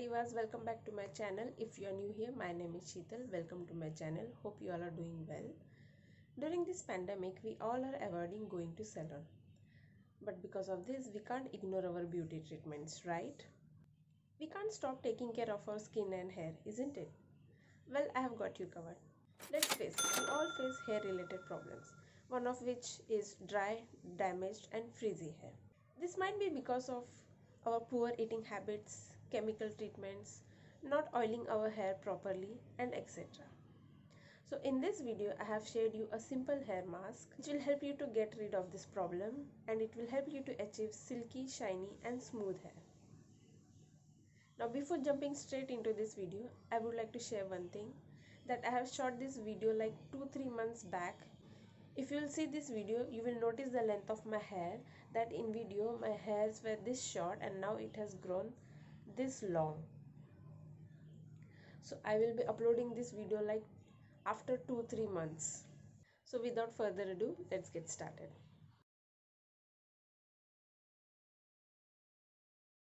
viewers, welcome back to my channel. If you are new here, my name is Sheetal. Welcome to my channel. Hope you all are doing well. During this pandemic, we all are avoiding going to salon. But because of this, we can't ignore our beauty treatments, right? We can't stop taking care of our skin and hair, isn't it? Well, I have got you covered. Let's face it, we all face hair related problems, one of which is dry, damaged and frizzy hair. This might be because of our poor eating habits, chemical treatments, not oiling our hair properly, and etc. So in this video, I have shared you a simple hair mask which will help you to get rid of this problem, and it will help you to achieve silky, shiny and smooth hair. Now before jumping straight into this video, I would like to share one thing, that I have shot this video like 2-3 months back. If you will see this video, you will notice the length of my hair, that in video my hairs were this short and now it has grown this long. So I will be uploading this video like after 2-3 months. So without further ado, let's get started.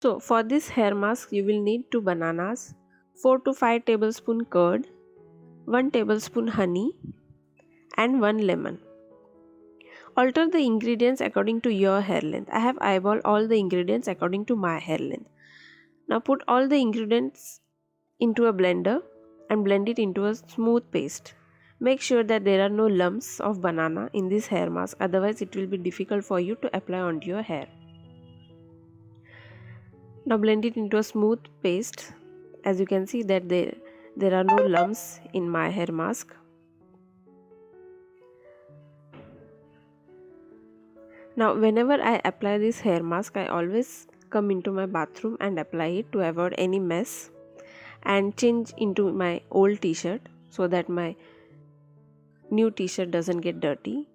So for this hair mask you will need 2 bananas, 4 to 5 tablespoon curd, 1 tablespoon honey and 1 lemon. Alter the ingredients according to your hair length. I have eyeballed all the ingredients according to my hair length. Now put all the ingredients into a blender and blend it into a smooth paste. Make sure that there are no lumps of banana in this hair mask, otherwise it will be difficult for you to apply onto your hair. Now blend it into a smooth paste. As you can see that there are no lumps in my hair mask. Now whenever I apply this hair mask, I always come into my bathroom and apply it to avoid any mess, and change into my old t-shirt so that my new t-shirt doesn't get dirty.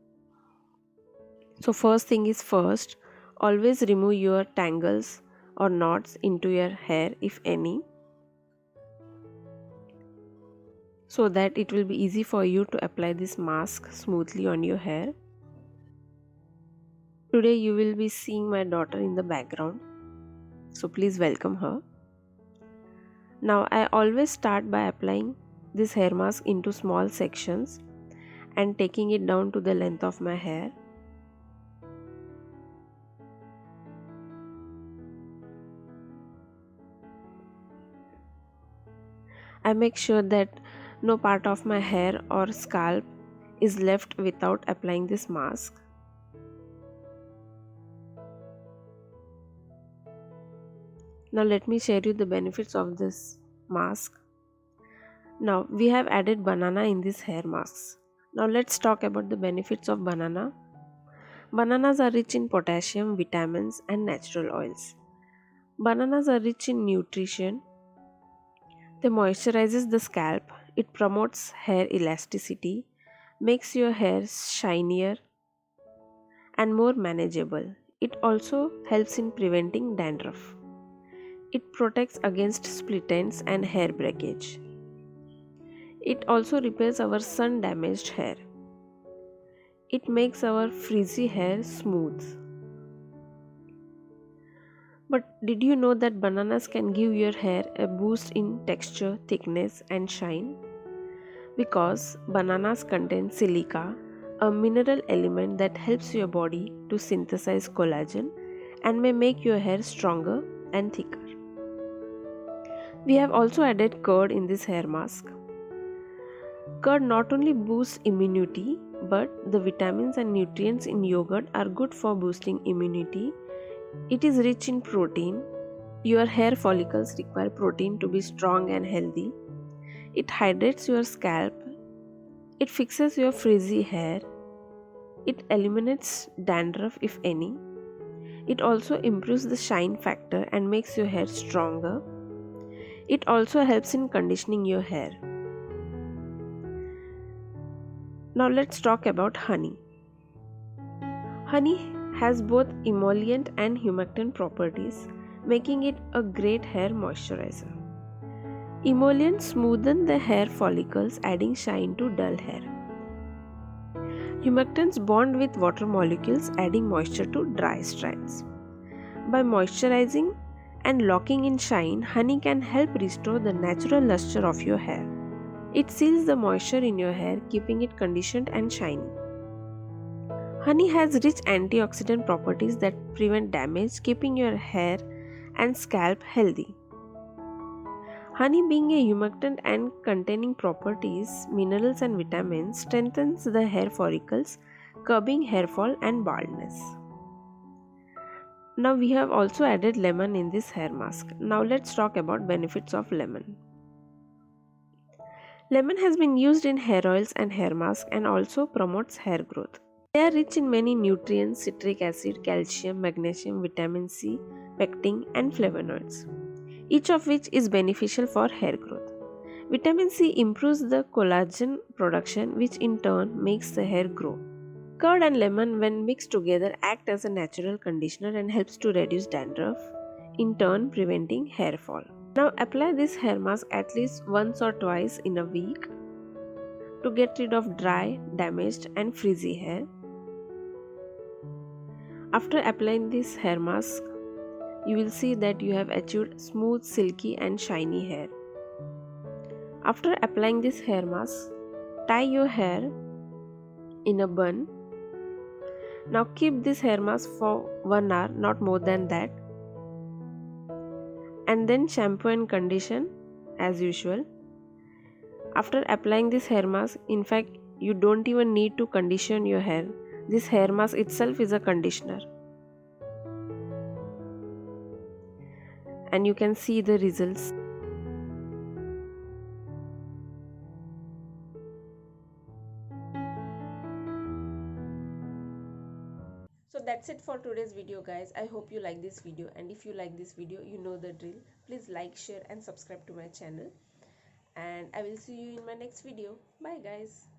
So first thing is first, always remove your tangles or knots into your hair if any, so that it will be easy for you to apply this mask smoothly on your hair. Today you will be seeing my daughter in the background, so please welcome her. Now I always start by applying this hair mask into small sections and taking it down to the length of my hair. I make sure that no part of my hair or scalp is left without applying this mask. Now let me share you the benefits of this mask. Now we have added banana in this hair masks. Now let's talk about the benefits of banana. Bananas are rich in potassium, vitamins and natural oils. Bananas are rich in nutrition. They moisturizes the scalp. It promotes hair elasticity, makes your hair shinier and more manageable. It also helps in preventing dandruff. It protects against split ends and hair breakage. It also repairs our sun damaged hair. It makes our frizzy hair smooth. But did you know that bananas can give your hair a boost in texture, thickness and shine? Because bananas contain silica, a mineral element that helps your body to synthesize collagen and may make your hair stronger and thicker. We have also added curd in this hair mask. Curd not only boosts immunity, but the vitamins and nutrients in yogurt are good for boosting immunity. It is rich in protein. Your hair follicles require protein to be strong and healthy. It hydrates your scalp. It fixes your frizzy hair. It eliminates dandruff if any. It also improves the shine factor and makes your hair stronger. It also helps in conditioning your hair. Now let's talk about honey. Honey has both emollient and humectant properties, making it a great hair moisturizer. Emollients smoothen the hair follicles, adding shine to dull hair. Humectants bond with water molecules, adding moisture to dry strands. By moisturizing and locking in shine, honey can help restore the natural luster of your hair. It seals the moisture in your hair, keeping it conditioned and shiny. Honey has rich antioxidant properties that prevent damage, keeping your hair and scalp healthy. Honey, being a humectant and containing properties, minerals, and vitamins, strengthens the hair follicles, curbing hair fall and baldness. Now we have also added lemon in this hair mask. Now let's talk about benefits of lemon. Lemon has been used in hair oils and hair masks and also promotes hair growth. They are rich in many nutrients: citric acid, calcium, magnesium, vitamin C, pectin, and flavonoids, each of which is beneficial for hair growth. Vitamin C improves the collagen production, which in turn makes the hair grow. Curd and lemon, when mixed together, act as a natural conditioner and helps to reduce dandruff, in turn preventing hair fall. Now apply this hair mask at least once or twice in a week to get rid of dry, damaged and frizzy hair. After applying this hair mask, you will see that you have achieved smooth, silky and shiny hair. After applying this hair mask, tie your hair in a bun. Now keep this hair mask for 1 hour, not more than that, and then shampoo and condition as usual. After applying this hair mask, in fact, you don't even need to condition your hair. This hair mask itself is a conditioner. And you can see the results. So that's it for today's video, guys. I hope you like this video, and if you like this video, you know the drill. Please like, share and subscribe to my channel, and I will see you in my next video. Bye guys.